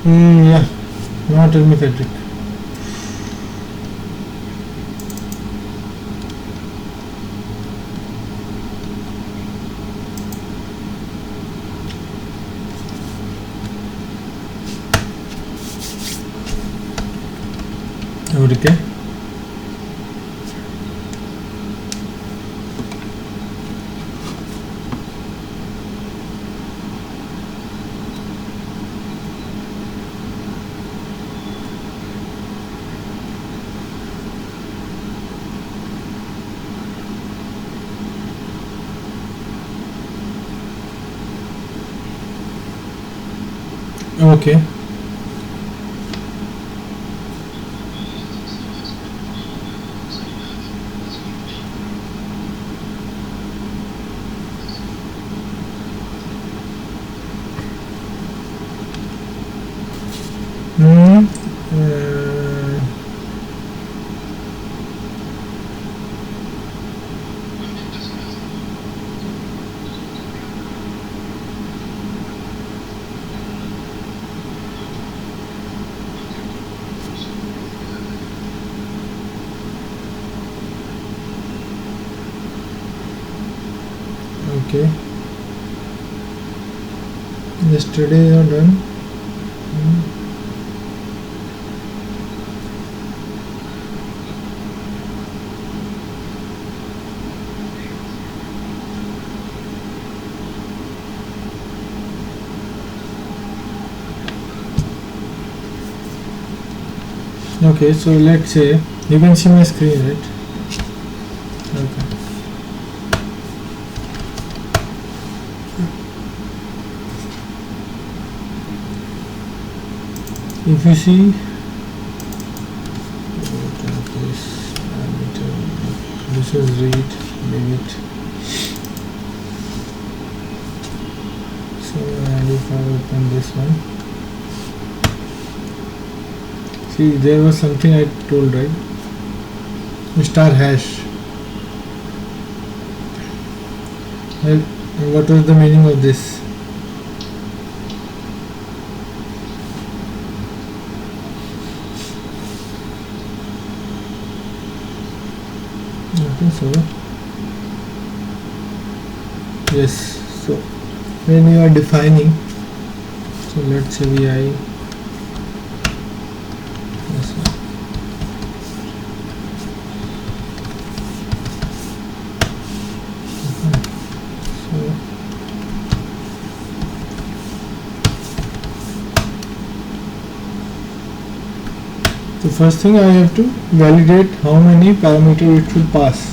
Yeah, now tell me, Frederick. Okay. Okay. Hmm. Okay. Yesterday you are done. Okay, so let's say you can see my screen, right? Okay. If you see this is read limit. So and if I open this one, see there was something I told, right? Star hash. Well, what was the meaning of this? Okay, so yes, so when you are defining, so let's say vi this one. So first thing I have to validate how many parameters it should pass.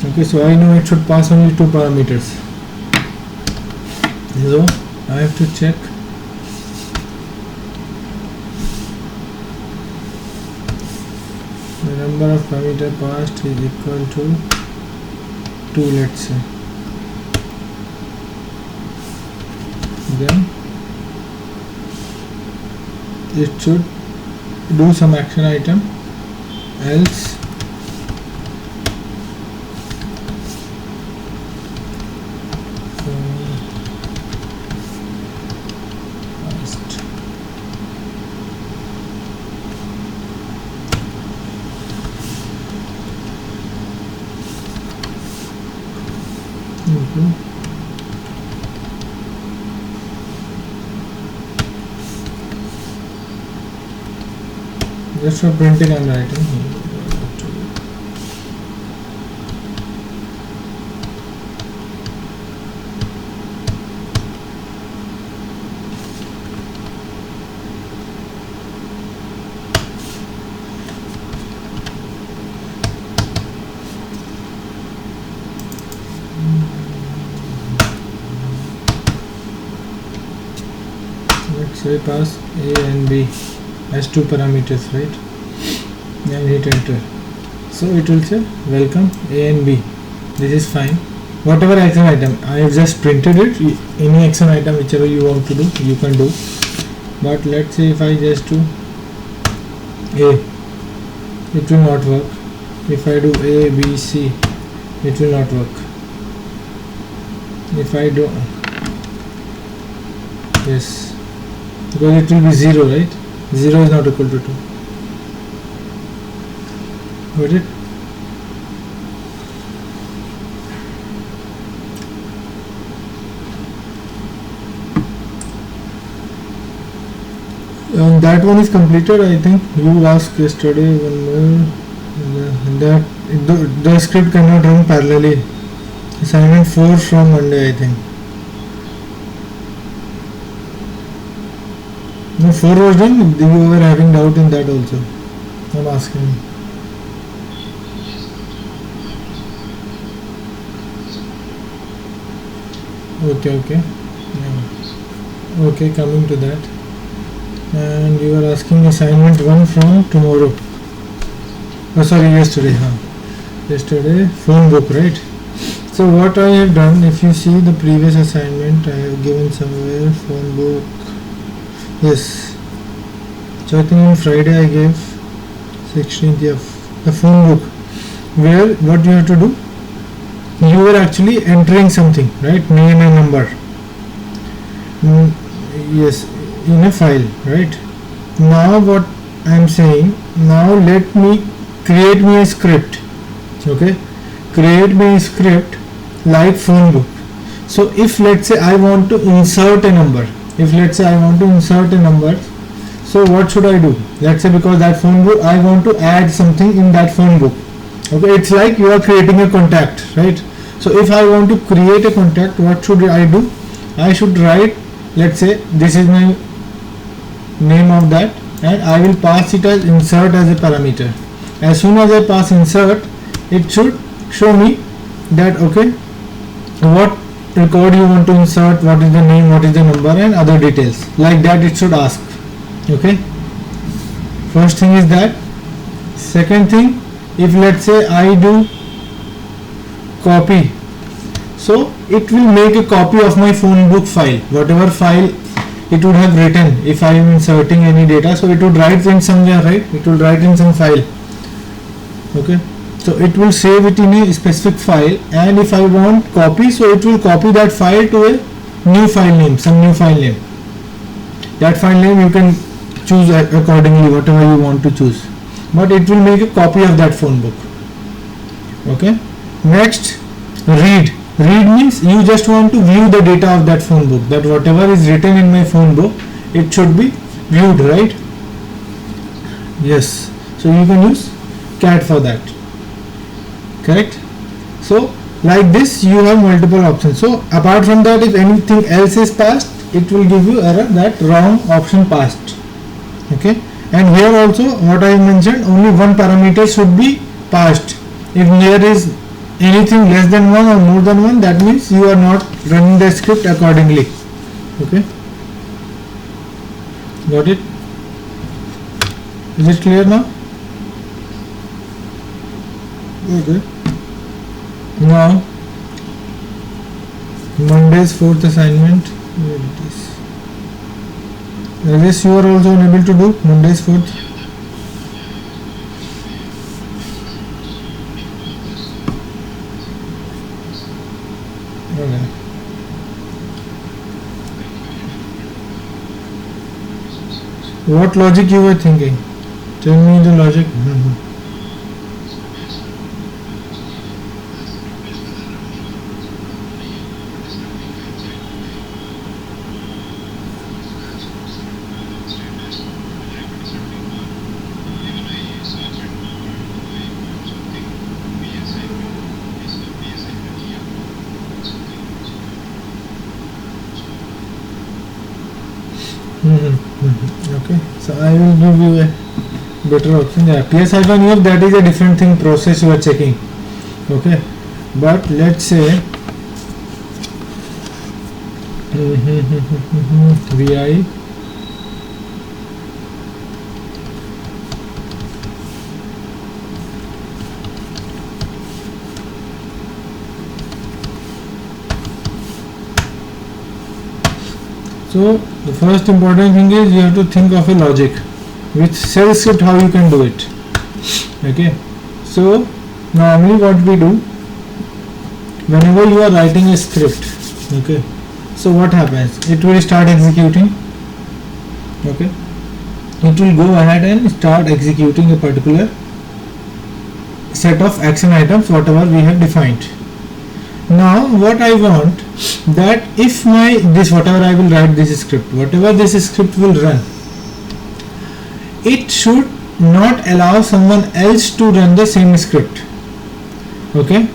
Okay, so I know it should pass only 2 parameters. So I have to check the number of parameters passed is equal to 2, let's say. Then it should do some action item, else past. Just for printing and writing. Let's say pass A and B as 2 parameters, right? And hit enter. So it will say welcome A and B. This is fine. Whatever action item I have just printed it, any action item whichever you want to do, you can do. But let's say if I just do A, it will not work. If I do A, B, C, it will not work. If I do yes, because it will be 0, right? 0 is not equal to 2. Got it? And that one is completed. I think you asked yesterday one more. That the script cannot run parallelly. Assignment 4 from Monday, I think. No, 4 was done. You were having doubt in that also. I'm asking. Okay. Yeah. Okay, coming to that. And you are asking assignment 1 from tomorrow. Oh, sorry, yesterday. Yesterday, phone book, right? So what I have done, if you see the previous assignment, I have given somewhere phone book. Yes. So I think on Friday I gave 16th, yeah, the phone book, where what you have to do, you were actually entering something, right? Name and number. Yes, in a file, right? Now what I am saying, now let me create me a script. Okay, create me a script like phone book. So if let's say I want to insert a number, so what should I do? Let's say because that phone book, I want to add something in that phone book. Okay, it's like you are creating a contact, right? So if I want to create a contact, what should I do? I should write, let's say this is my name of that, and I will pass it as insert as a parameter. As soon as I pass insert, it should show me that okay, what record you want to insert, what is the name, what is the number, and other details. Like that it should ask. Okay, first thing is that. Second thing, if let's say I do copy, so it will make a copy of my phone book file, whatever file it would have written if I am inserting any data. So it would write in somewhere, right? It will write in some file. Okay, so it will save it in a specific file, and if I want copy, so it will copy that file to a new file name, some new file name. That file name you can choose accordingly, whatever you want to choose, but it will make a copy of that phone book. Okay, next, read means you just want to view the data of that phone book, that whatever is written in my phone book, it should be viewed, right? Yes, so you can use cat for that, correct? So like this you have multiple options. So apart from that, if anything else is passed, it will give you error that wrong option passed. Okay, and here also what I mentioned, only one parameter should be passed. If there is anything less than one or more than one, that means you are not running the script accordingly. Okay, got it? Is it clear now? Okay, now Monday's 4th assignment. This you are also unable to do Monday's 4th. Okay. What logic you were thinking? Tell me the logic. Okay, so I will give you a better option. Yeah, PS-EF, that is a different thing, process you are checking. Okay, but let's say VI So the first important thing is you have to think of a logic with shell script, how you can do it. Okay, so normally what we do, whenever you are writing a script, okay, so what happens, it will start executing. Okay, it will go ahead and start executing a particular set of action items whatever we have defined. Now what I want, that if my this whatever I will write this script, whatever this script will run, it should not allow someone else to run the same script. Okay,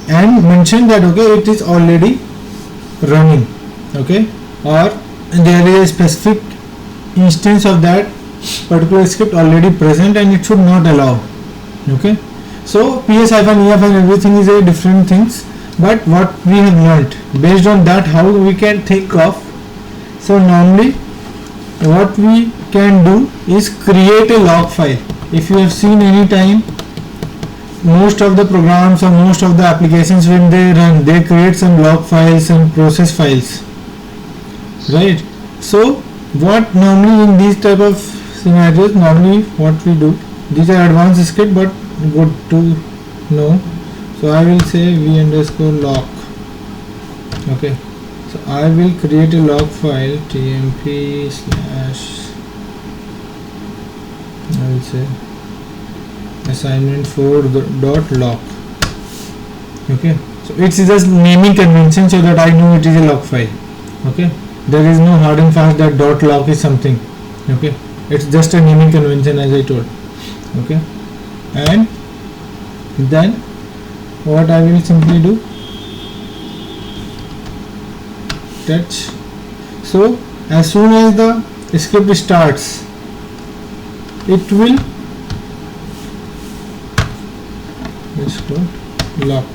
and mention that okay, it is already running. Okay, or there is a specific instance of that particular script already present and it should not allow. Okay, so ps-ef and everything is a different things, but what we have learnt, based on that how we can think of. So normally what we can do is create a log file. If you have seen any time, most of the programs or most of the applications when they run, they create some log files and process files, right? So what normally in these type of scenarios, normally what we do, these are advanced script but good to know. So I will say v underscore log. Okay, so I will create a log file tmp slash, I will say assignment4.log. Okay, so it's just naming convention so that I know it is a log file. Okay, there is no hard and fast that .log is something. Okay, it's just a naming convention as I told. Okay, and then what I will simply do, touch. So as soon as the script starts, it will lock.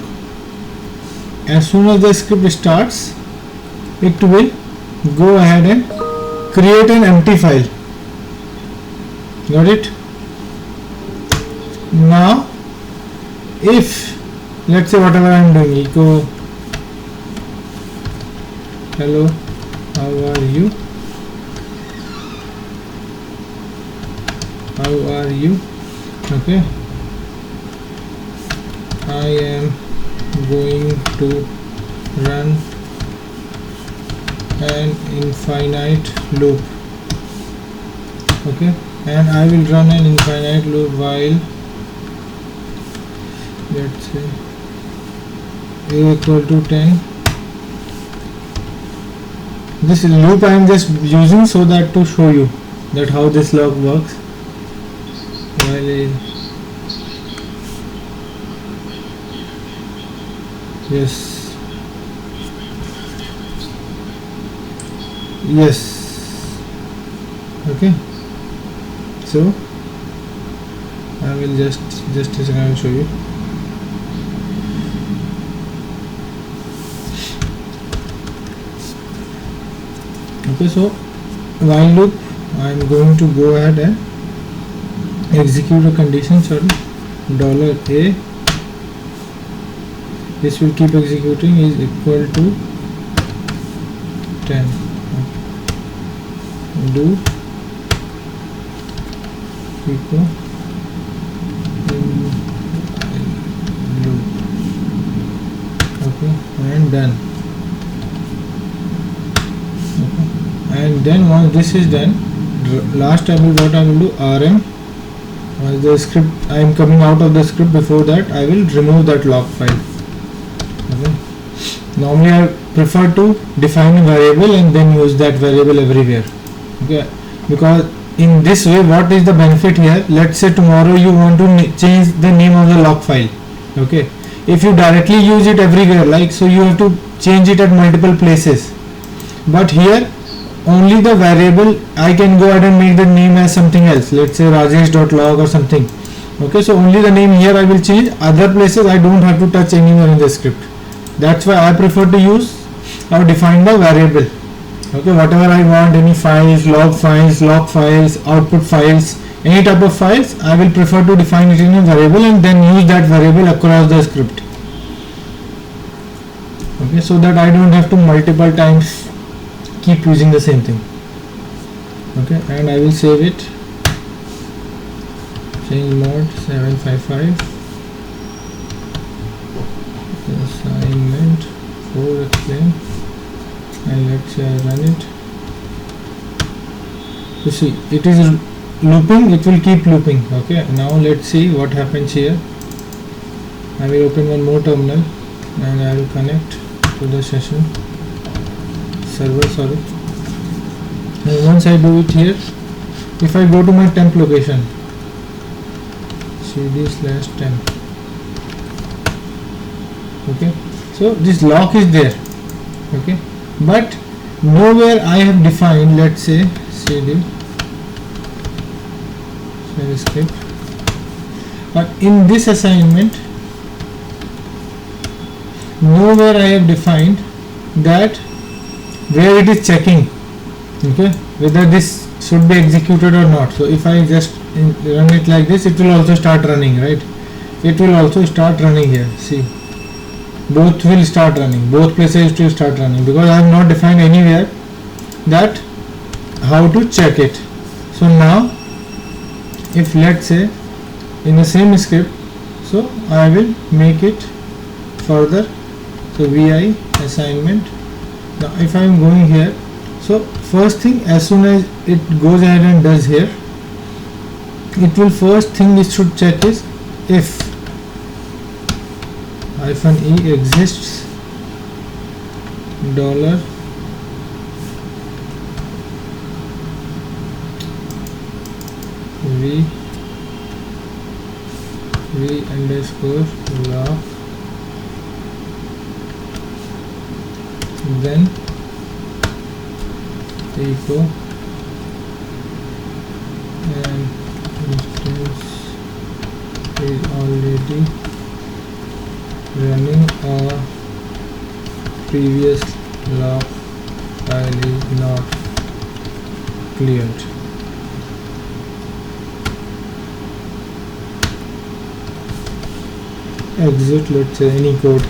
As soon as the script starts, it will go ahead and create an empty file. Got it? Now if let's say whatever I am doing, echo hello, how are you, how are you. Okay, I am going to run an infinite loop. Okay, and I will run an infinite loop while, let's say, a equal to 10. This loop I am just using so that to show you that how this log works. While yes, okay, so I will just a second, I will show you. Okay, so while loop, I am going to go ahead and execute a condition, sorry, $a, this will keep executing, is equal to 10. Do equal loop. Okay, and done. Okay, and then once this is done, last I will what I will do, rm. Once the script, I am coming out of the script, before that I will remove that log file. Okay, normally I prefer to define a variable and then use that variable everywhere. Okay, because in this way, what is the benefit here? Let's say tomorrow you want to change the name of the log file. Okay, if you directly use it everywhere, like so, you have to change it at multiple places. But here, only the variable, I can go ahead and make the name as something else. Let's say rajesh.log or something. Okay, so only the name here I will change. Other places I don't have to touch anywhere in the script. That's why I prefer to use or define the variable. Okay, whatever I want, any files, log files, output files, any type of files, I will prefer to define it in a variable and then use that variable across the script. Okay, so that I don't have to multiple times keep using the same thing. Okay, and I will save it. Change mode 755. Assignment 4 explain. And let's say I run it. You see it is looping, it will keep looping. Okay, now let's see what happens here. I will open one more terminal and I will connect to the session server, sorry. And once I do it here, if I go to my temp location, cd/temp, okay, so this lock is there, okay, but nowhere I have defined, let's say cd shell script, but in this assignment nowhere I have defined that where it is checking, okay, whether this should be executed or not. So if I just run it like this, it will also start running, right? It will also start running here. See, both will start running, both places will start running, because I have not defined anywhere that how to check it. So now if let's say in the same script, so I will make it further. So vi assignment. Now if I am going here, so first thing, as soon as it goes ahead and does here, it will first thing it should check is if -e exists $v underscore lock, then echo and instance is already running or previous log file is not cleared. Exit, let's say any code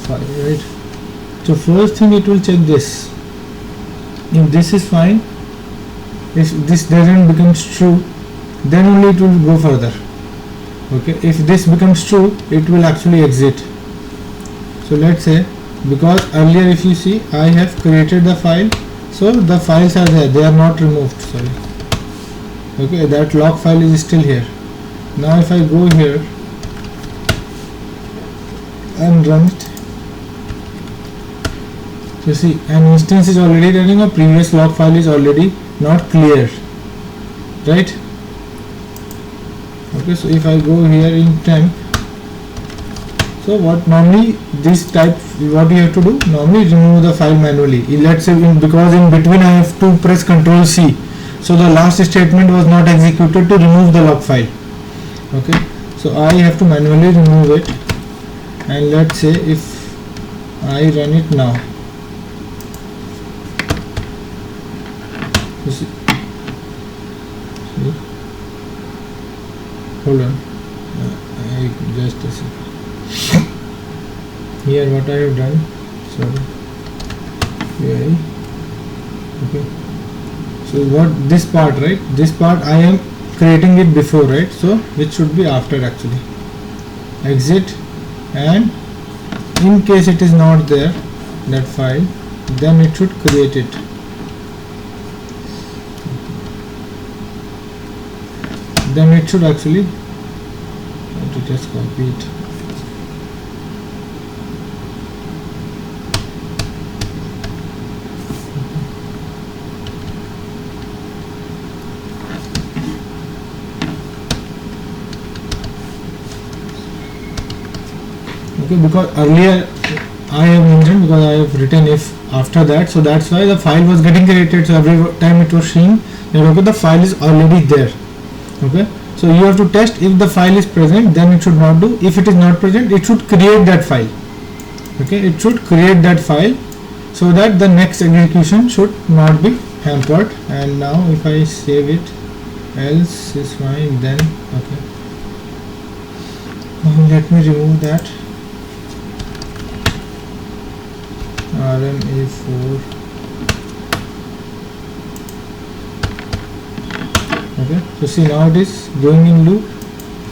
file, right? So first thing it will check this. If this is fine, if this doesn't becomes true, then only it will go further. Okay, if this becomes true, it will actually exit. So let's say, because earlier if you see, I have created the file, so the files are there, they are not removed, sorry. Okay, that log file is still here. Now if I go here and run it, you see an instance is already running, a previous log file is already not clear, right? Okay, so if I go here in temp, so what normally this type, what you have to do, normally remove the file manually. Let's say because in between I have to press Ctrl C, so the last statement was not executed to remove the log file. Okay, so I have to manually remove it, and let's say if I run it now, you see, hold on, just a second. Here what I have done, sorry, very okay. So what this part, right? This part I am creating it before, right? So which should be after actually. Exit, and in case it is not there, that file, then it should create it. Then it should actually have to just copy it. Okay, because earlier I have mentioned, because I have written if after that, so that's why the file was getting created. So every time it was seeing that okay, the file is already there. Okay, so you have to test if the file is present, then it should not do. If it is not present, it should create that file. Okay, it should create that file so that the next execution should not be hampered. And now if I save it, else is fine, then okay. Let me remove that RMA4. Okay, so see, now it is going in loop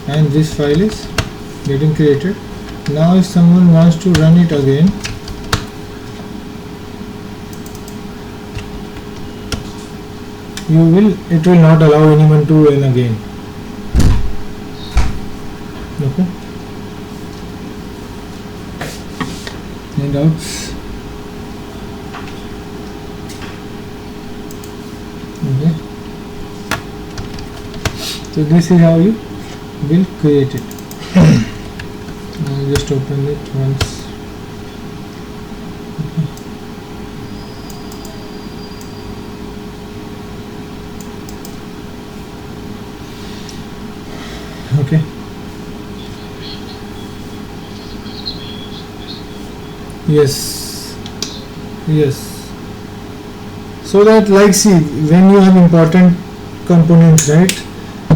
and this file is getting created. Now if someone wants to run it again, it will not allow anyone to run again. Okay, any doubts? Okay, so this is how you will create it. I'll just open it once. Okay, yes, so that, like, see, when you have important components, right,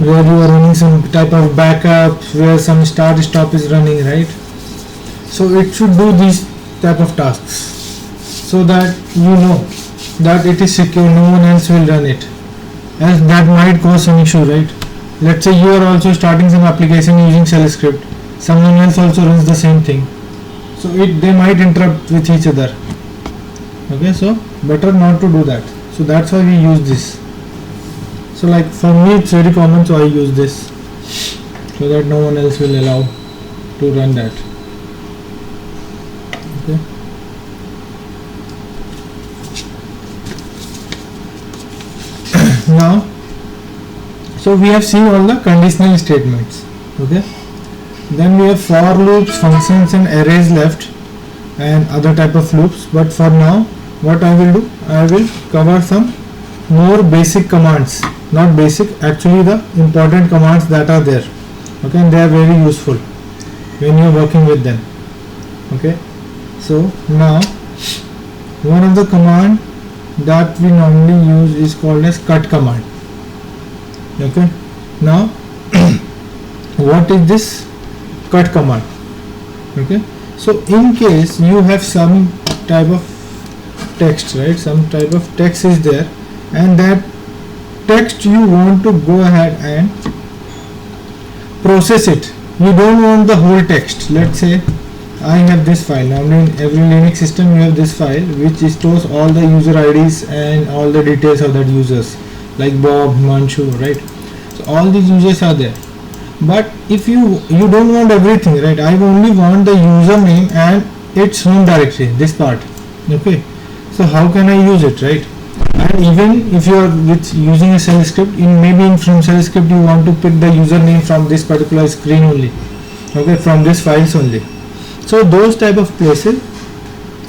where you are running some type of backup, where some start stop is running, right, so it should do these type of tasks, so that you know that it is secure, no one else will run it, as that might cause some issue, right? Let's say you are also starting some application using shell script, someone else also runs the same thing, so they might interrupt with each other. Okay, so better not to do that, so that's why we use this. So like for me it's very common, so I use this, so that no one else will allow to run that. Okay, now, so we have seen all the conditional statements. Okay, then we have for loops, functions and arrays left, and other type of loops. But for now, what I will do, I will cover some more basic commands, not basic, actually the important commands that are there. Okay, and they are very useful when you are working with them. Okay, so now one of the command that we normally use is called as cut command. Okay, now what is this cut command? Okay, so in case you have some type of text, right, some type of text is there, and that text you want to go ahead and process it. You don't want the whole text. Let's say I have this file. Now in every Linux system you have this file which stores all the user IDs and all the details of that users, like Bob, Himanshu, right? So all these users are there. But if you don't want everything, right? I only want the username and its home directory, this part. Okay, so how can I use it, right? And even if you are using a shell script, from shell script you want to pick the username from this particular screen only, okay, from this files only. So those type of places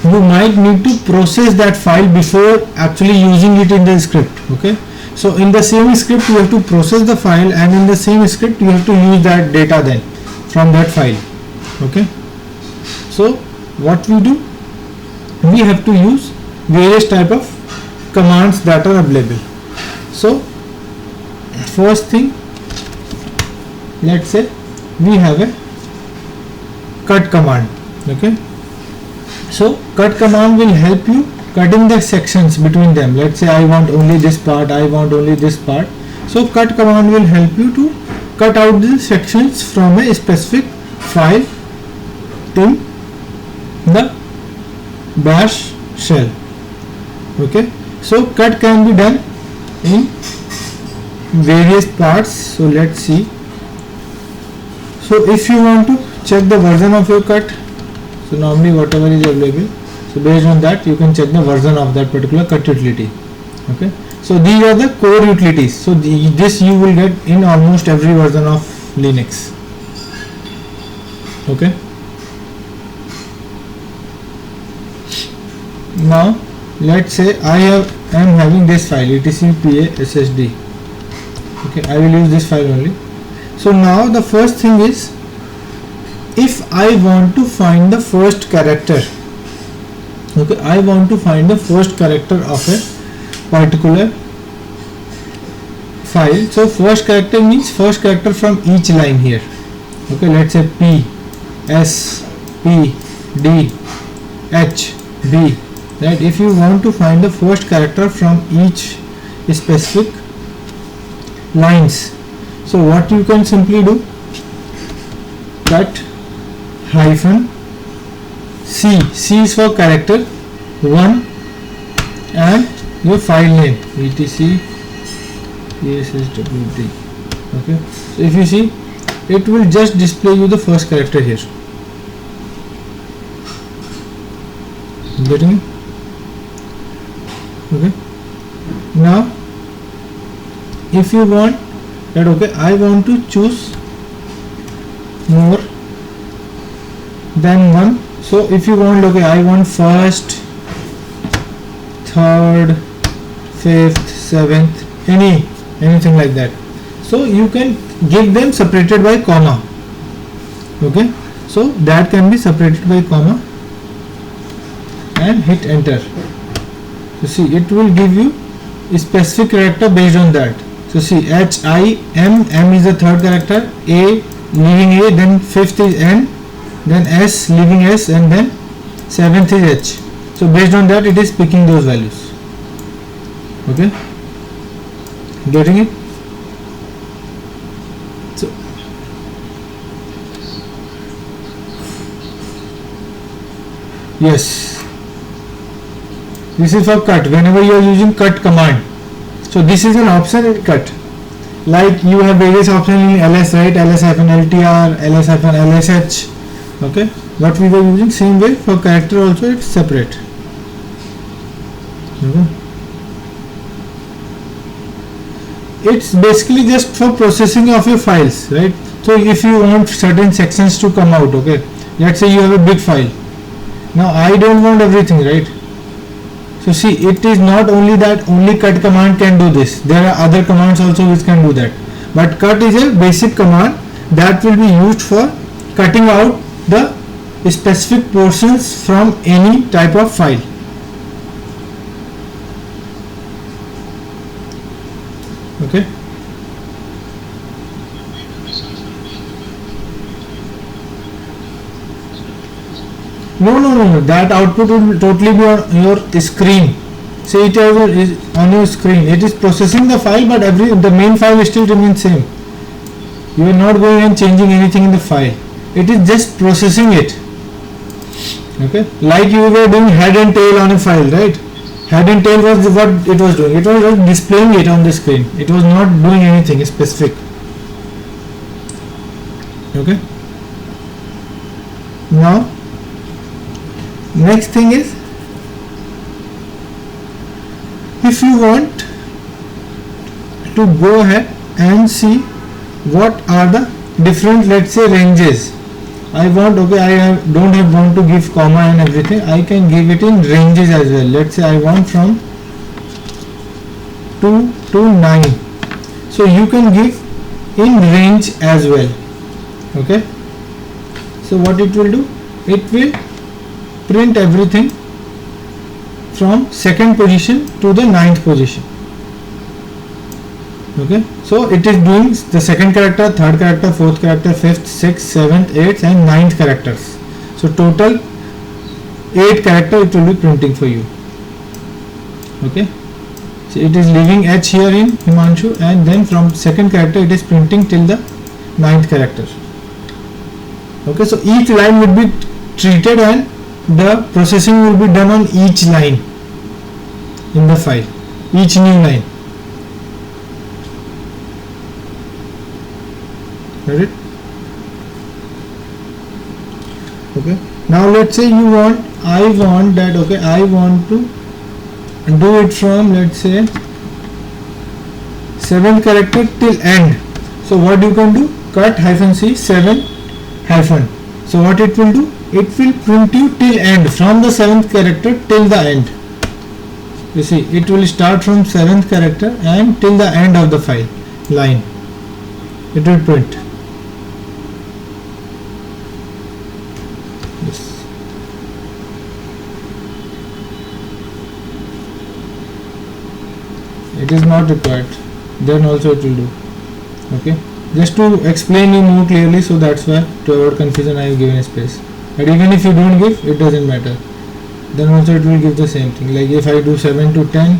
you might need to process that file before actually using it in the script. Okay, so in the same script you have to process the file, and in the same script you have to use that data then from that file. Okay, so what we do, we have to use various type of commands that are available. So first thing, let's say we have a cut command. Okay, so cut command will help you cutting the sections between them. Let's say I want only this part, I want only this part, so cut command will help you to cut out the sections from a specific file in the bash shell. Okay, so cut can be done in various parts. So let's see. So if you want to check the version of your cut, so normally whatever is available, so based on that you can check the version of that particular cut utility. Okay, so these are the core utilities. So this you will get in almost every version of Linux. Okay, now let's say I am having this file etc pa ssd. Okay, I will use this file only. So now the first thing is, if I want to find the first character, okay, I want to find the first character of a particular file. So first character means first character from each line here. Okay, let's say P, S, P, D, H, B. Right? If you want to find the first character from each specific lines, so what you can simply do, cut hyphen C. C is for character 1 and your file name etc PSSWD. Okay, so if you see, it will just display you the first character here. Getting it? Okay, now if you want that, okay, I want to choose more than one. So if you want, okay, I want first, third, fifth, seventh, anything like that. So you can give them separated by comma. Okay, so that can be separated by comma and hit enter. So see, it will give you a specific character based on that. So see, H, I, M is the third character, A leaving A, then fifth is N, then S leaving S, and then seventh is H. So based on that it is picking those values. Okay, getting it? So yes, this is for cut. Whenever you are using cut command, so this is an option in cut. Like you have various options in ls, right? ls-ltr, ls-lsh. Okay, what we were using, same way for character also it's separate. Okay, it's basically just for processing of your files, right? So if you want certain sections to come out, okay, let's say you have a big file. Now I don't want everything, right? So see, it is not only that only cut command can do this. There are other commands also which can do that. But cut is a basic command that will be used for cutting out the specific portions from any type of file. Okay. No. That output will totally be on your screen. See, it is on your screen. It is processing the file, but the main file still remains same. You are not going and changing anything in the file. It is just processing it. Okay, like you were doing head and tail on a file, right? Head and tail was what it was doing. It was just displaying it on the screen. It was not doing anything specific. Okay. Now, next thing is, if you want to go ahead and see what are the different, let's say, ranges. I want, okay, I don't want to give comma and everything. I can give it in ranges as well. Let's say I want from 2 to 9. So you can give in range as well. Okay. So what it will do? It will print everything from second position to the 9th position. Okay, so it is doing the second character, third character, fourth character, fifth, sixth, seventh, eighth and 9th characters. So total 8 character it will be printing for you. Okay, so it is leaving H here in Himanshu, and then from second character it is printing till the 9th character. Okay, so each line would be treated and the processing will be done on each line in the file, each new line. Got it? Okay, now let's say you want, I want that, okay, I want to do it from, let's say, 7th character till end. So what you can do? Cut -c 7 hyphen. So what it will do? It will print you till end, from the 7th character till the end. You see, it will start from 7th character and till the end of the file line. It will print. Yes. It is not required. Then also it will do. Okay. Just to explain you more clearly, so that's why, to avoid confusion, I have given a space. But even if you don't give, it doesn't matter. Then also it will give the same thing. Like if I do 7 to 10,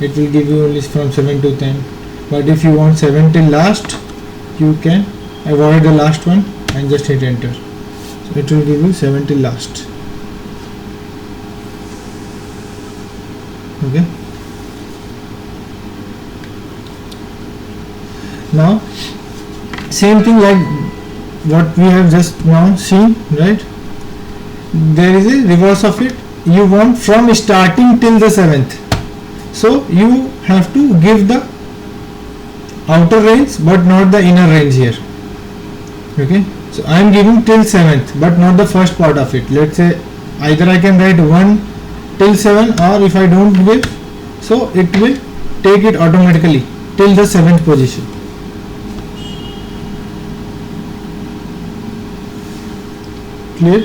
it will give you only from 7 to 10. But if you want 7 till last, you can avoid the last one and just hit enter. So it will give you 7 till last. Okay. Now same thing like what we have just now seen, right? There is a reverse of it. You want from starting till the 7th, so you have to give the outer range but not the inner range here. Okay, so I am giving till 7th but not the first part of it. Let's say either I can write 1 till 7, or if I don't give, so it will take it automatically till the 7th position. Clear?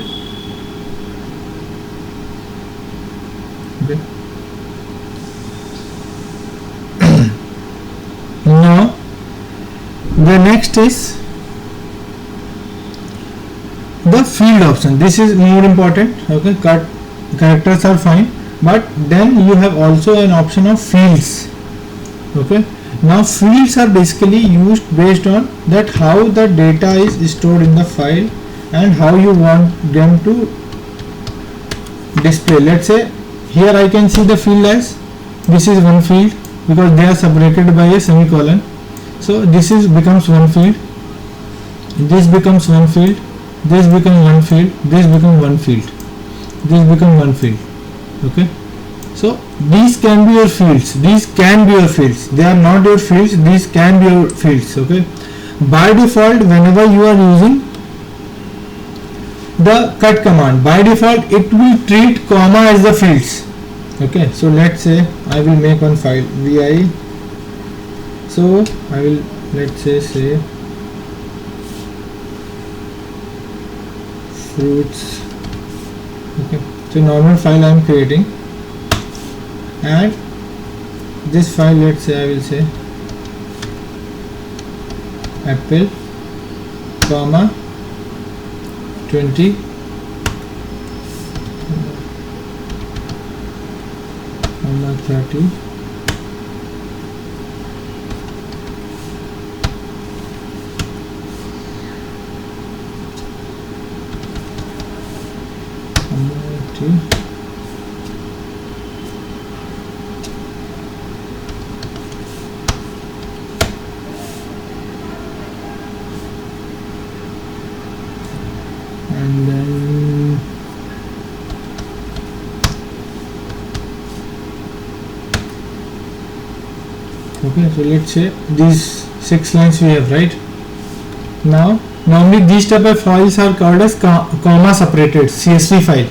Okay. Now the next is the field option. This is more important. Okay, characters are fine, but then you have also an option of fields. Okay, now fields are basically used based on that how the data is stored in the file and how you want them to display. Let's say here I can see the field as this is one field because they are separated by a semicolon. So this is becomes one field, this becomes one field, this becomes one field, this becomes one field, this becomes one field. Okay, so these can be your fields, these can be your fields, they are not your fields, these can be your fields. Okay, by default whenever you are using the cut command, by default it will treat comma as the fields. Okay, so let's say I will make one file vi, so I will let's say fruits. Okay, so normal file I am creating, and this file let's say I will say apple comma 20 comma 30 and then okay, so let's say these 6 lines we have, right? Now normally these type of files are called as comma separated CSV file.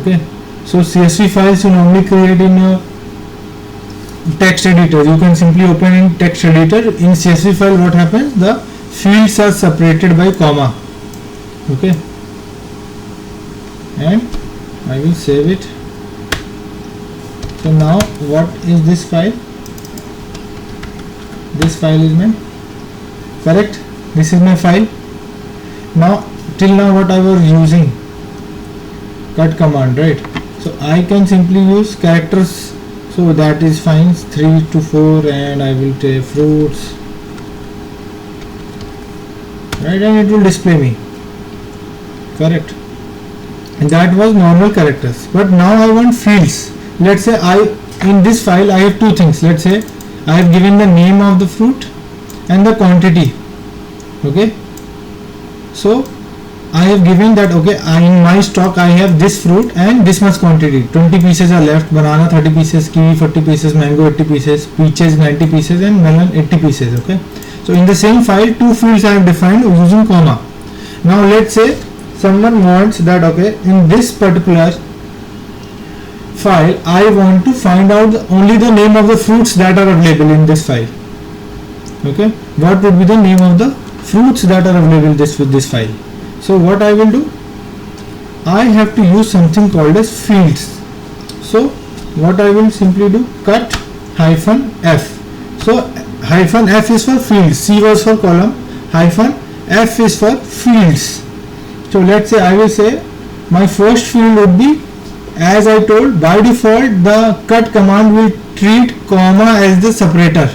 Okay, so CSV files you normally create in a text editor. You can simply open in text editor. In CSV file what happens, the fields are separated by comma. Okay, and I will save it. So now what is this file? This file is my correct, this is my file. Now till now what I was using, cut command, right? So I can simply use characters, so that is fine, 3 to 4, and I will take fruits, right, and it will display me, correct. And that was normal characters, but now I want fields. Let's say in this file I have 2 things. Let's say I have given the name of the fruit and the quantity. Okay, so I have given that, okay, in my stock I have this fruit and this much quantity, 20 pieces are left, banana 30 pieces, kiwi 40 pieces, mango 80 pieces, peaches 90 pieces, and melon 80 pieces. Okay, so in the same file 2 fields I have defined using comma. Now let's say someone wants that, okay, in this particular file I want to find out only the name of the fruits that are available in this file. Okay, what would be the name of the fruits that are available with this file? So what I will do, I have to use something called as fields. So what I will simply do, cut hyphen f. So hyphen f is for fields, c was for column, hyphen f is for fields. So let's say I will say my first field would be, as I told, by default the cut command will treat comma as the separator.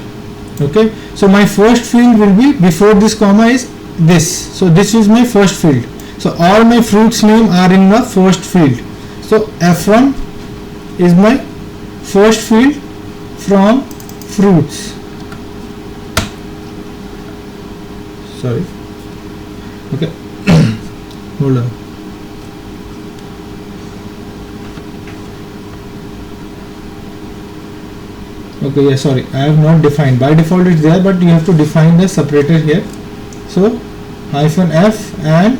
Okay, so my first field will be, before this comma is this, so this is my first field. So all my fruits name are in the first field. So f1 is my first field from fruits. sorry. Okay. Hold on. Okay, yeah, sorry, I have not defined. By default it's there, but you have to define the separator here. So hyphen F, and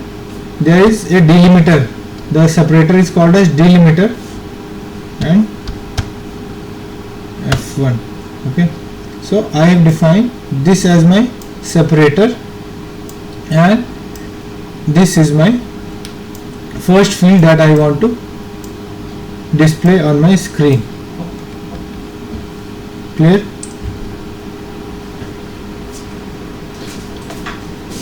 there is a delimiter. The separator is called as delimiter, and F1. Okay, so I have defined this as my separator, and this is my first field that I want to display on my screen. Clear?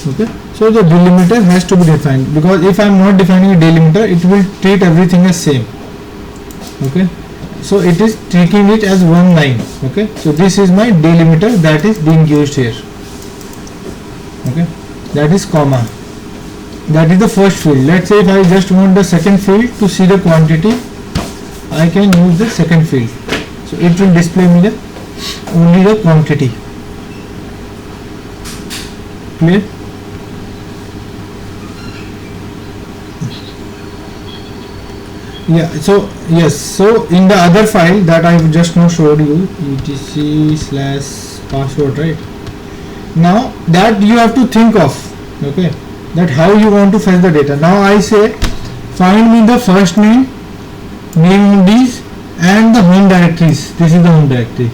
Okay, so the delimiter has to be defined, because if I am not defining a delimiter, it will treat everything as same. Okay, so it is treating it as one line. Okay, so this is my delimiter that is being used here. Okay, that is comma. That is the first field. Let's say if I just want the second field to see the quantity, I can use the second field. So it will display me the only the quantity. Clear? Yeah, so yes, so in the other file that I just now showed you, etc/password, right? Now that you have to think of, okay, that how you want to fetch the data. Now I say find me the first name of these and the home directories. This is the home directory.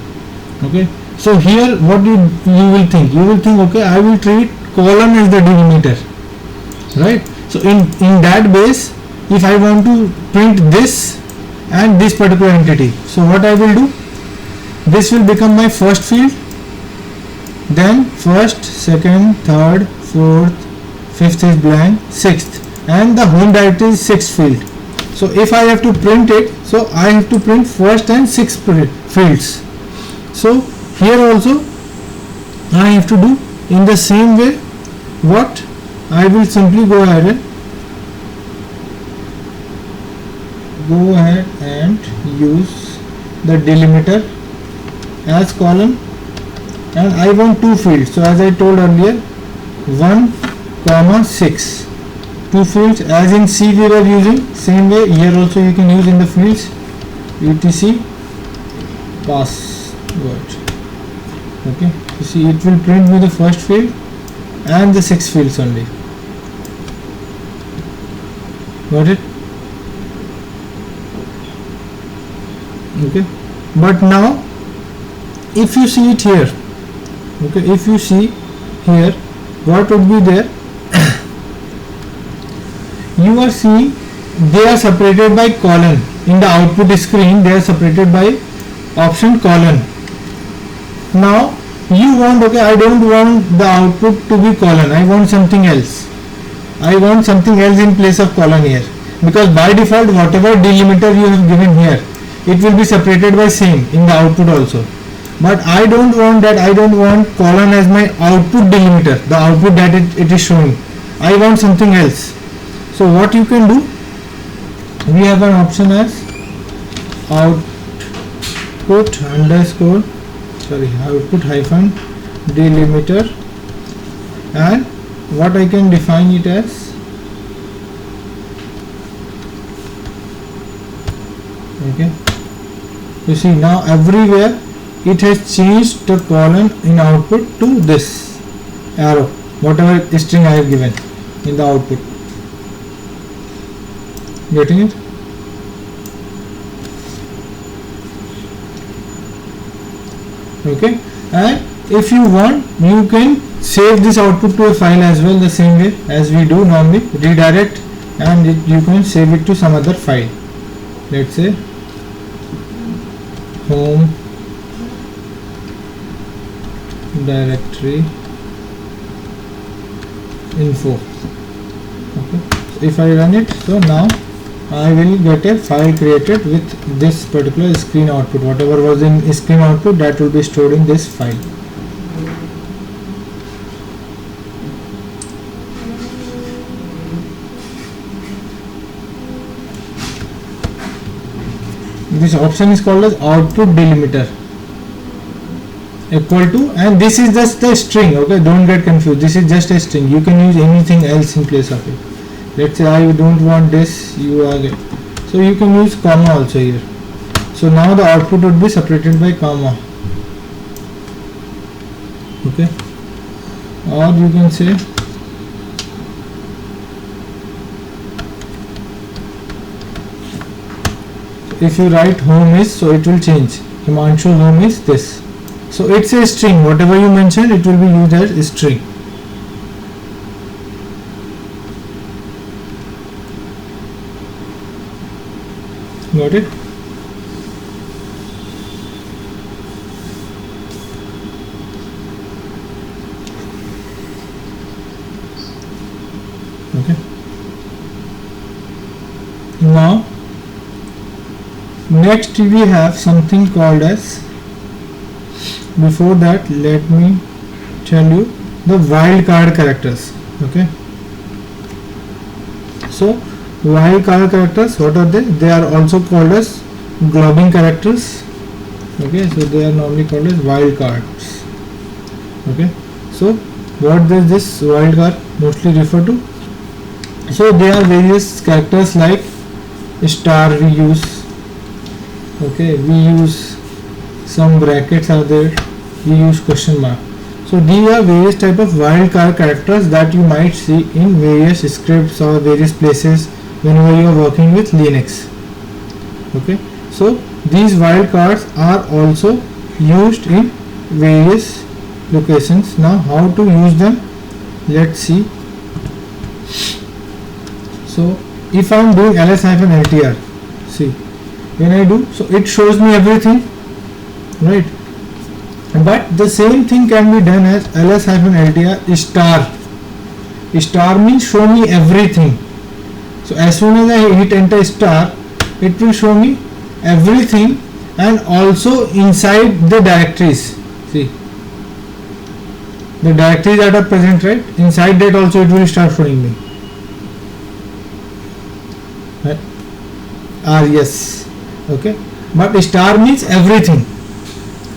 Okay, so here what you will think, okay, I will treat colon as the delimiter, right? So in that base, if I want to print this and this particular entity, so what I will do, this will become my first field, then first, second, third, fourth, fifth is blank, sixth, and the home directory is sixth field. So if I have to print it, so I have to print first and sixth fields. So here also I have to do in the same way. What I will simply go ahead and use the delimiter as column, and I want two fields. So as I told earlier, 1, 6, two fields as in C we were using. Same way here also you can use in the fields, etc password. Okay, you see it will print me the first field and the 6 fields only. Got it? Okay, but now if you see it here, okay, if you see here, what would be there? You are seeing they are separated by colon. In the output screen they are separated by option colon. Now you want, okay, I don't want the output to be colon, I want something else. I want something else in place of colon here, because by default whatever delimiter you have given here, it will be separated by same in the output also. But I don't want that. I don't want colon as my output delimiter, the output that it is showing. I want something else. So what you can do, we have an option as output hyphen delimiter, and what I can define it as, okay, you see now everywhere it has changed the colon in output to this arrow, whatever string I have given in the output. Getting it? Okay, and if you want, you can save this output to a file as well, the same way as we do normally, redirect, and you can save it to some other file. Let's say home directory info. Okay, so if I run it, so now I will get a file created with this particular screen output. Whatever was in screen output, that will be stored in this file. This option is called as output delimiter. equal to, and this is just the string. Okay, don't get confused, this is just a string. You can use anything else in place of it. Let's say I don't want this, you are it. So you can use comma also here. So now the output would be separated by comma. Okay, or you can say if you write home is, so it will change. Himanshu home is this. So it's a string, whatever you mention it will be used as a string. Got it? Okay. Now next we have something called as, before that let me tell you the wildcard characters. Okay, so wildcard characters, what are they? They are also called as globbing characters. Okay, so they are normally called as wildcards. Okay, so what does this wildcard mostly refer to? So there are various characters like star we use. Okay, we use some brackets are there, we use question mark. So these are various type of wildcard characters that you might see in various scripts or various places whenever you are working with Linux. Okay, so these wildcards are also used in various locations. Now how to use them, let's see. So if I am doing ls-ltr, see when I do, so it shows me everything, right? But the same thing can be done as ls-ltr star. Star means show me everything. So as soon as I hit enter star, it will show me everything and also inside the directories. See the directories that are present, right? Inside that also it will start showing me. Right? Yes. Okay, but star means everything.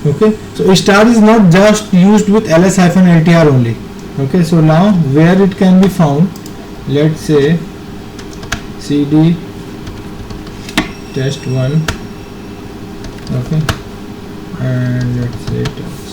Okay, so star is not just used with ls-ltr only. Okay, so now where it can be found, let's say cd test1. Okay, and let's say touch.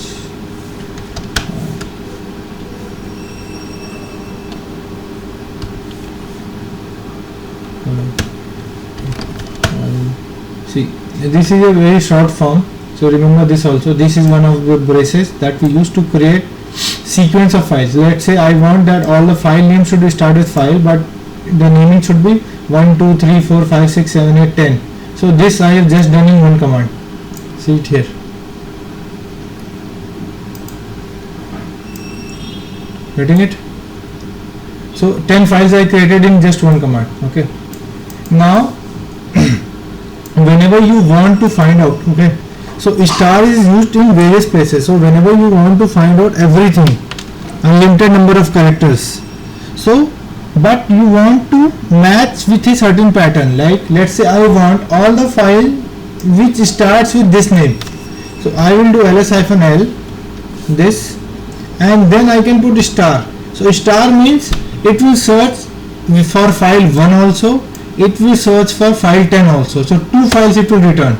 See, this is a very short form, so remember this also. This is one of the braces that we use to create sequence of files. Let's say I want that all the file names should start with file, but the naming should be 1 2 3 4 5 6 7 8 10. So this I have just done in one command. See it here. Getting it? So 10 files I created in just one command. Okay, now whenever you want to find out, okay, so star is used in various places. So whenever you want to find out everything, unlimited number of characters, so but you want to match with a certain pattern, like let's say I want all the file which starts with this name, so I will do ls-l this, and then I can put star. So star means it will search for file 1 also, it will search for file 10 also, so 2 files it will return.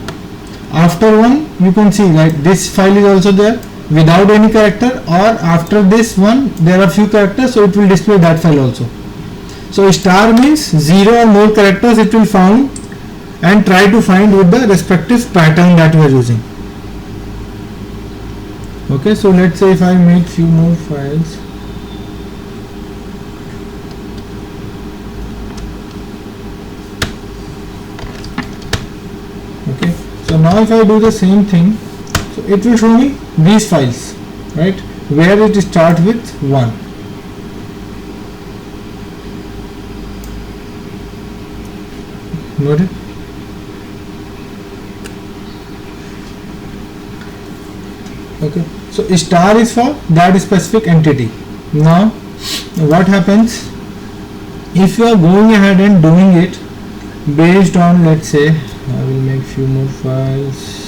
After one you can see like this file is also there without any character, or after this one there are few characters, so it will display that file also. So star means 0 or more characters it will found and try to find with the respective pattern that we are using. Okay, so let's say if I make few more files. Okay, so now if I do the same thing, so it will show me these files, right, where it starts with 1. Got it? Okay, so star is for that specific entity. Now what happens if you are going ahead and doing it based on, let's say I will make few more files.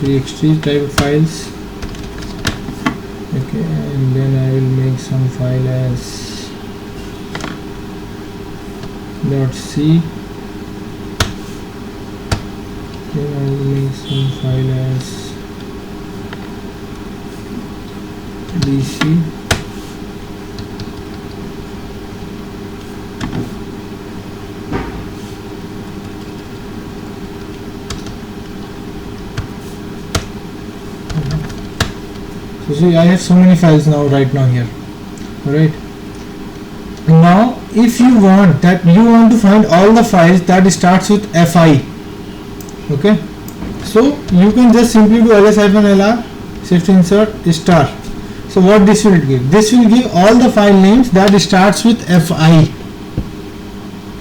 txt type of files. Okay, and then I will make some file as .c. Then I will make some file as dc. So see, I have so many files now right now here. Alright. Now if you want to find all the files that starts with fi. Okay. So you can just simply do ls-lr shift insert star. So what this will give? This will give all the file names that starts with fi.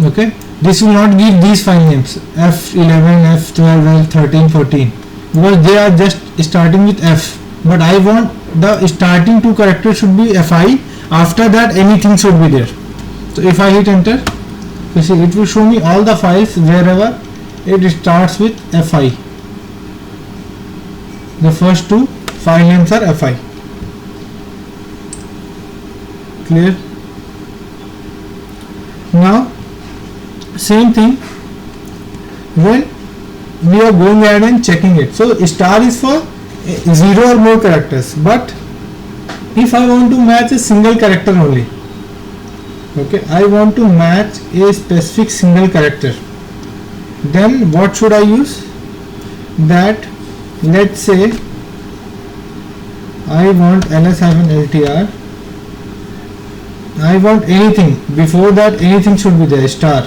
Okay. This will not give these file names f11, f12, f13, 14 because they are just starting with f. But I want the starting two characters should be fi. After that anything should be there. So if I hit enter, you see it will show me all the files wherever it starts with fi. The first two file names are fi. Clear? Now same thing when we are going ahead and checking it. So star is for 0 or more characters, but if I want to match a single character only, okay, I want to match a specific single character, then what should I use? That let's say I want ls-ltr, I want anything, before that anything should be there, star,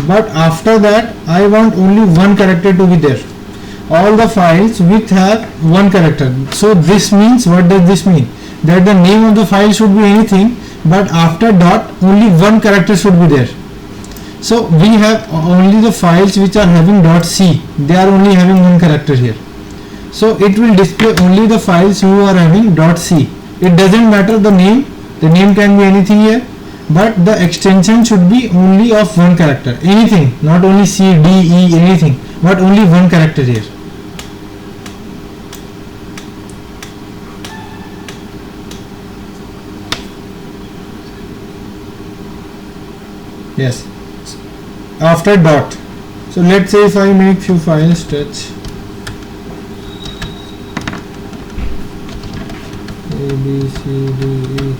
but after that I want only one character to be there. All the files which have one character. So this means, what does this mean? That the name of the file should be anything, but after dot only one character should be there. So we have only the files which are having .c. They are only having one character here. So it will display only the files who are having .c. It doesn't matter the name. The name can be anything here, but the extension should be only of one character. Anything, not only c, d, e, anything, but only one character here. Yes, after dot. So let's say if I make few files, touch A, B, C, D, E.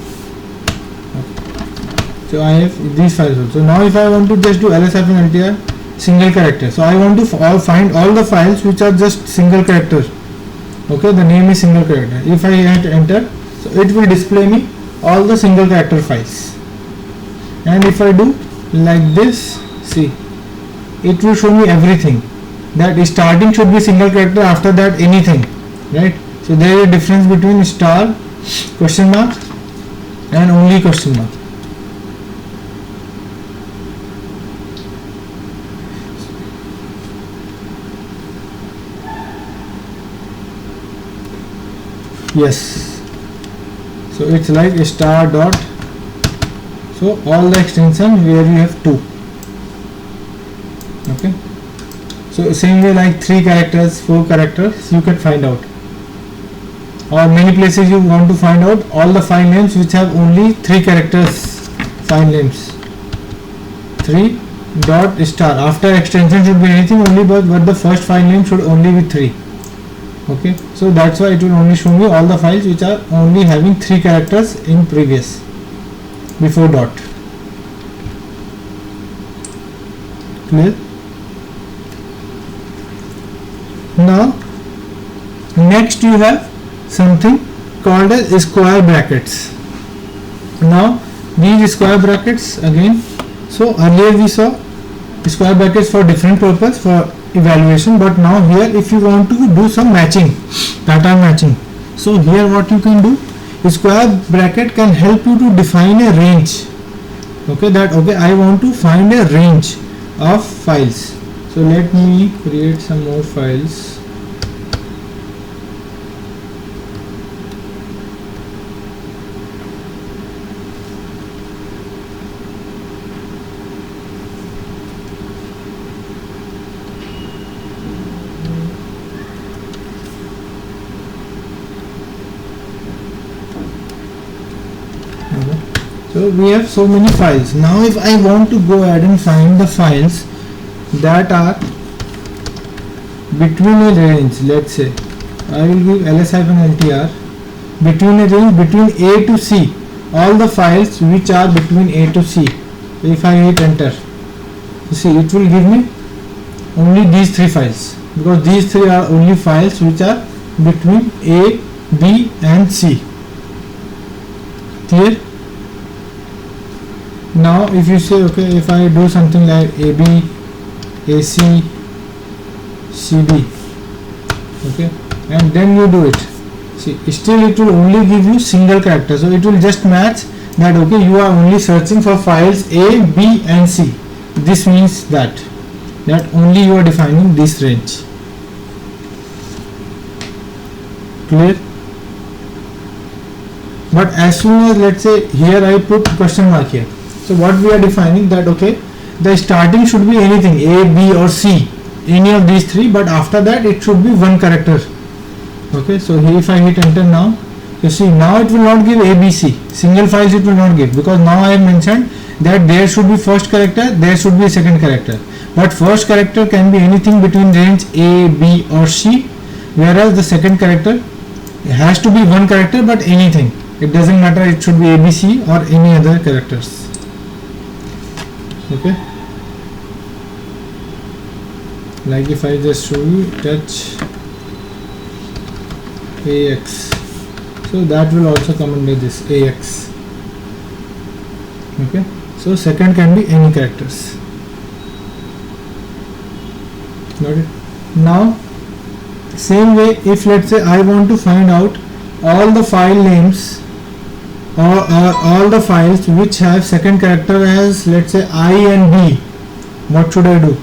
Okay. So I have these files also. Now if I want to just do ls-ltr single character, so I want to find all the files which are just single character. Okay, the name is single character. If I hit enter, so it will display me all the single character files. And if I do like this, see, it will show me everything. That starting should be single character, after that anything, right? So there is a difference between star, question mark, and only question mark. Yes, so it's like a star dot. So all the extensions where you have two. Okay, so same way like 3 characters, 4 characters you can find out, or many places you want to find out all the file names which have only 3 characters file names. 3 dot star, after extension should be anything only, but the first file name should only be 3. Okay, so that's why it will only show me all the files which are only having 3 characters in previous, before dot. Clear? Now next you have something called as square brackets. Now these square brackets again, so earlier we saw square brackets for different purpose for evaluation, but now here if you want to do some matching, pattern matching, so here what you can do, square bracket can help you to define a range. Okay, that okay, I want to find a range of files. So let me create some more files. So we have so many files. Now if I want to go ahead and find the files that are between a range, let's say I will give ls-ltr between a range between A to C, all the files which are between A to C. If I hit enter, you see it will give me only these three files, because these three are only files which are between A, B and C. Clear? Now if you say, okay, if I do something like AB, AC, CD, okay, and then you do it, see, still it will only give you single character. So it will just match that, okay, you are only searching for files A, B and C. This means that only you are defining this range. Clear? But as soon as, let's say, here I put question mark here, so what we are defining that, okay, the starting should be anything A, B or C, any of these three, but after that it should be one character. Okay, so here if I hit enter now, you see now it will not give ABC, single files it will not give, because now I have mentioned that there should be first character, there should be a second character, but first character can be anything between range A, B or C, whereas the second character has to be one character, but anything, it doesn't matter, it should be ABC or any other characters. Okay, like if I just show you touch AX, so that will also come under this AX. Okay, so second can be any characters. Got it? Now same way, if let's say I want to find out all the file names or all the files which have second character as, let's say, I and B, what should I do?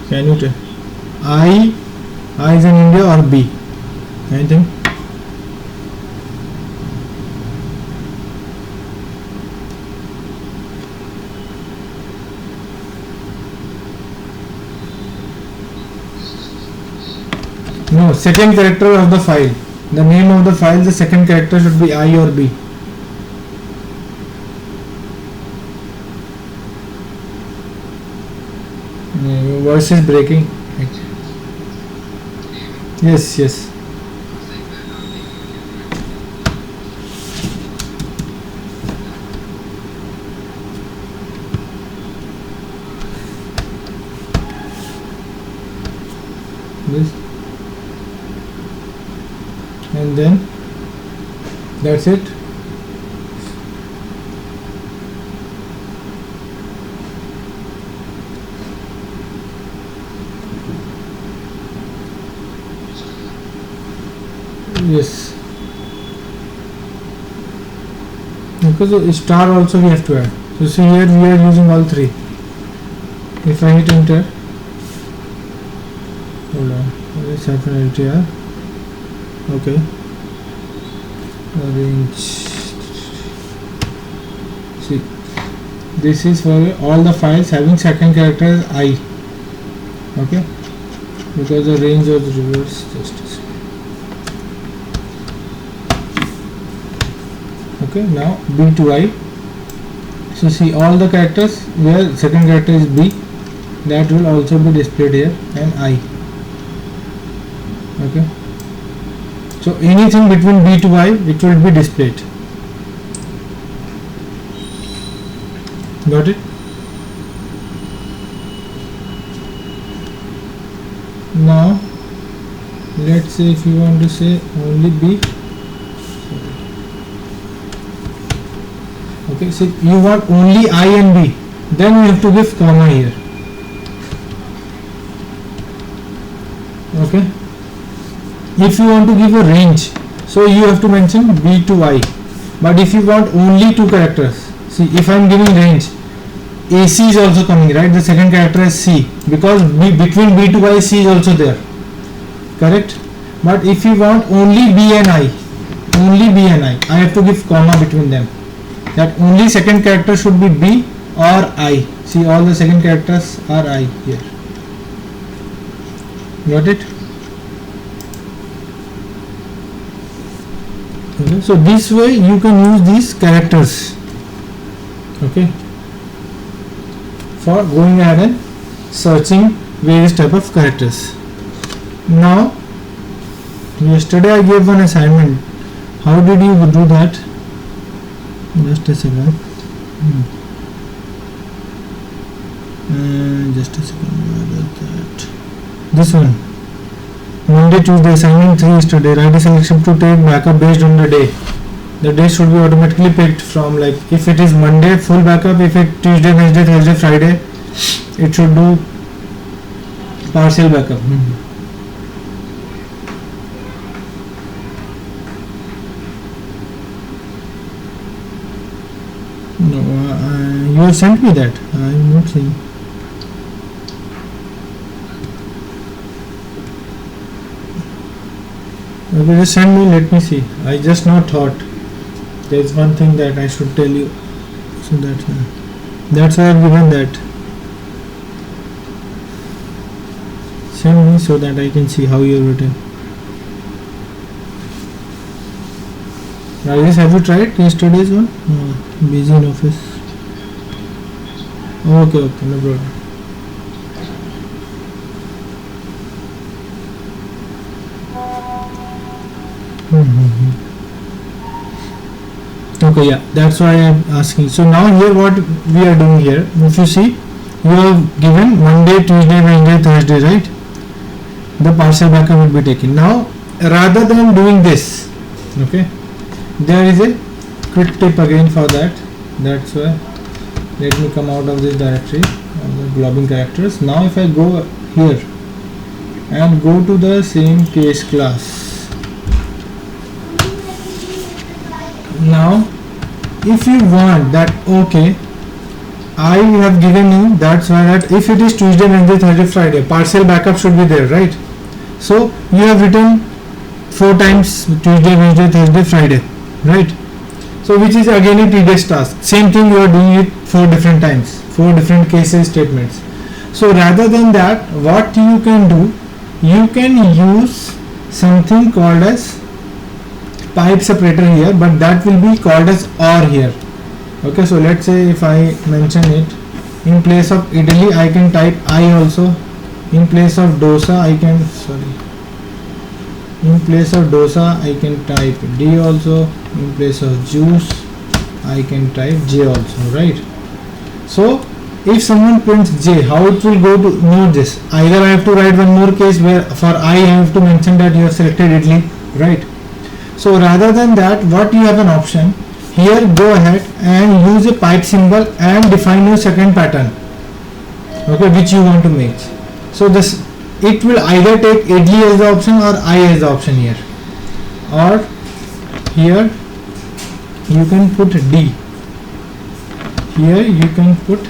Can you tell? I is in India or B? Anything? No, second character of the file. The name of the file, the second character should be I or B. Your voice is breaking. Yes, yes. This. And then that's it. Yes. Okay, so star also we have to add. So see here we are using all three. If I hit enter, hold on, let's have an LTR. Okay, arrange. See, this is for all the files having second character as I. Okay, because the range was reversed. Just a second. Okay, now B to I. So see all the characters where second character is B, that will also be displayed here, and I. Okay. So anything between B to I, it will be displayed. Got it? Now let's say if you want to say only B. Okay, so you want only I and B, then you have to give comma here. Okay. If you want to give a range, so you have to mention B to I. But if you want only two characters, see, if I am giving range, AC is also coming, right? The second character is C, because between B to I, C is also there, correct? But if you want only B and I have to give comma between them. That only second character should be B or I. See, all the second characters are I here. Got it? Okay, so this way you can use these characters, okay, for going ahead and searching various type of characters. Now yesterday I gave one assignment. How did you do that? Just a second. Just a second. That. This one. Monday, Tuesday, assignment 3 yesterday. Write a selection to take backup based on the day. The day should be automatically picked from, like, if it is Monday, full backup. If it Tuesday, Wednesday, Thursday, Friday, it should do partial backup. No, you have sent me that. I am not seeing. Okay, just send me. Let me see. I just now thought there is one thing that I should tell you. So that's why I have given that. Send me so that I can see how you have written. Rajesh, have you tried yesterday's one? Busy in office. Okay, no problem. Okay, yeah, that's why I am asking. So now here what we are doing here, if you see, you have given Monday, Tuesday, Wednesday, Thursday, right? The partial backup will be taken. Now rather than doing this, okay, there is a quick tip again for that. That's why, let me come out of this directory of the globbing characters. Now if I go here and go to the same case class, now if you want that, okay, I have given you, that's why that if it is Tuesday, Wednesday, Thursday, Friday, partial backup should be there, right? So you have written 4 times Tuesday, Wednesday, Thursday, Friday, right? So which is again a tedious task. Same thing, you are doing it 4 different times, 4 different cases statements. So rather than that, what you can do, you can use something called as pipe separator here, but that will be called as OR here. Okay, so let's say if I mention it, in place of idli I can type I also, in place of dosa I can, in place of dosa I can type D also, in place of juice I can type J also, right? So if someone prints J, how it will go to know this? Either I have to write one more case where for I have to mention that you have selected idli, right? So rather than that, what you have an option here, go ahead and use a pipe symbol and define your second pattern, okay, which you want to make. So this, it will either take idli as the option or I as the option here, or here you can put D, here you can put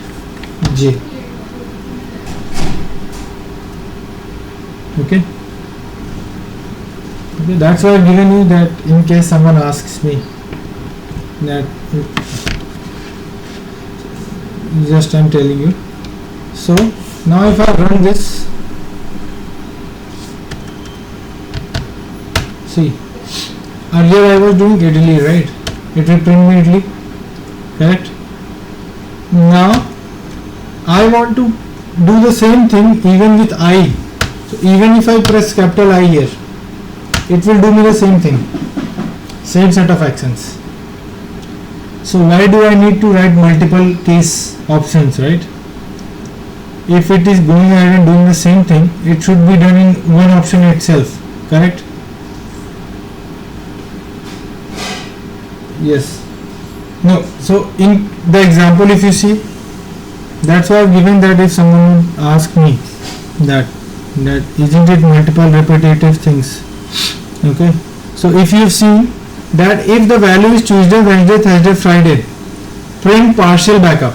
J, okay. Okay, that's why I've given you that in case someone asks me that, just I'm telling you. So now if I run this, see, earlier I was doing idli, right? It will print me idli, correct? Now I want to do the same thing even with I. So even if I press capital I here, it will do me the same thing, same set of actions. So why do I need to write multiple case options, right? If it is going ahead and doing the same thing, it should be done in one option itself, correct? Yes. No. So in the example, if you see, that's why I've given that if someone would ask me that isn't it multiple repetitive things, okay? So if you've seen that if the value is Tuesday, Wednesday, Thursday, Friday, print partial backup.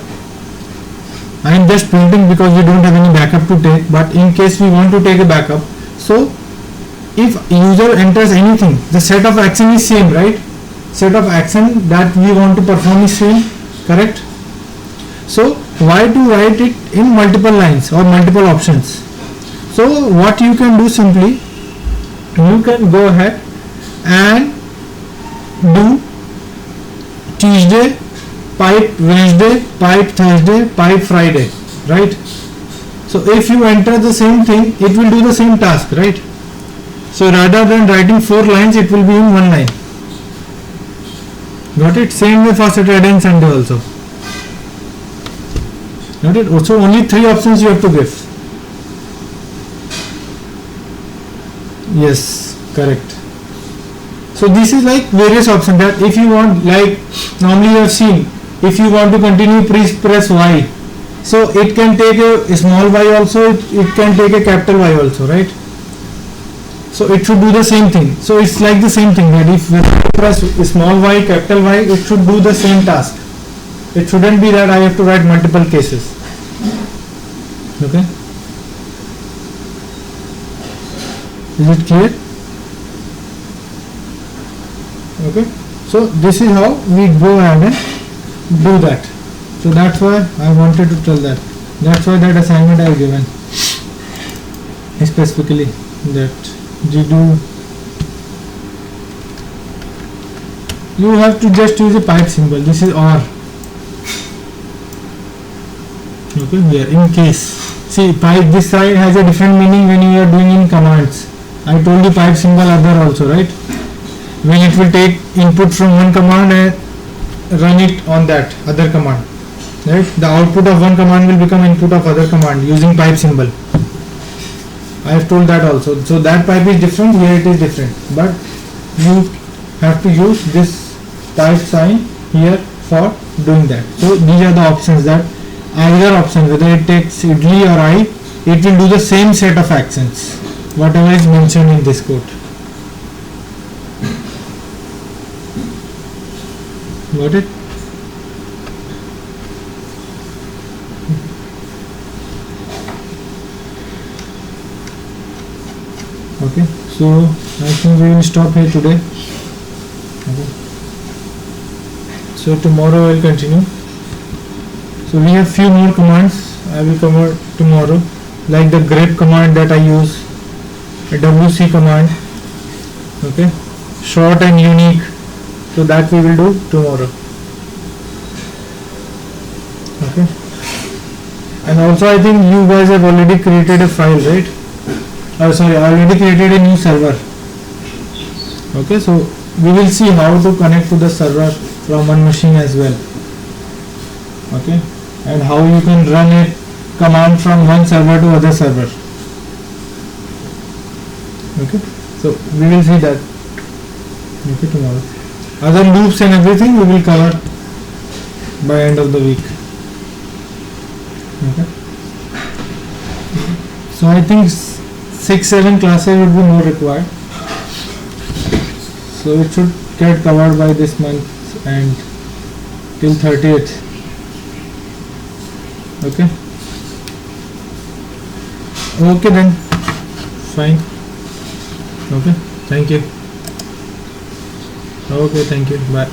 I am just printing because we don't have any backup to take, but in case we want to take a backup, so if user enters anything, the set of action is same, right? Set of action that we want to perform is same, correct? So why to write it in multiple lines or multiple options? So what you can do, simply you can go ahead and do Tuesday, pipe Wednesday, pipe Thursday, pipe Friday, right? So if you enter the same thing, it will do the same task, right? So rather than writing 4 lines, it will be in 1 line. Got it? Same way for Saturday and Sunday also. Got it? Also only 3 options you have to give. Yes, correct. So this is like various options that if you want, like normally you have seen, if you want to continue, please press Y. So it can take a small y also, it can take a capital Y also, right? So it should do the same thing. So it's like the same thing that if we press small y, capital Y, it should do the same task. It shouldn't be that I have to write multiple cases. Okay? Is it clear? Okay? So this is how we go ahead and do that. So that's why I wanted to tell that. That's why that assignment I have given. Specifically that you have to just use a pipe symbol. This is OR. Okay, here in case. See, pipe this side has a different meaning when you are doing in commands. I told you pipe symbol other also, right? When it will take input from one command and run it on that other command. Right? The output of one command will become input of other command using pipe symbol. I have told that also. So that pipe is different, here it is different. But you have to use this pipe sign here for doing that. So these are the options that either option, whether it takes idli or I, it will do the same set of actions, whatever is mentioned in this code. Got it? Okay, so I think we will stop here today. Okay. So tomorrow I will continue. So we have few more commands I will cover tomorrow, like the grep command that I use, a wc command, okay, short and unique. So that we will do tomorrow. Okay. And also I think you guys have already created a file, right? Sorry, I already created a new server. Okay, so we will see how to connect to the server from one machine as well. Okay, and how you can run a command from one server to other server. Okay, so we will see that. Okay, tomorrow. Other loops and everything we will cover by end of the week. Okay. So I think 6-7 classes would be more required. So it should get covered by this month and till 30th. Okay. Okay then. Fine. Okay. Thank you. Okay, thank you. Bye.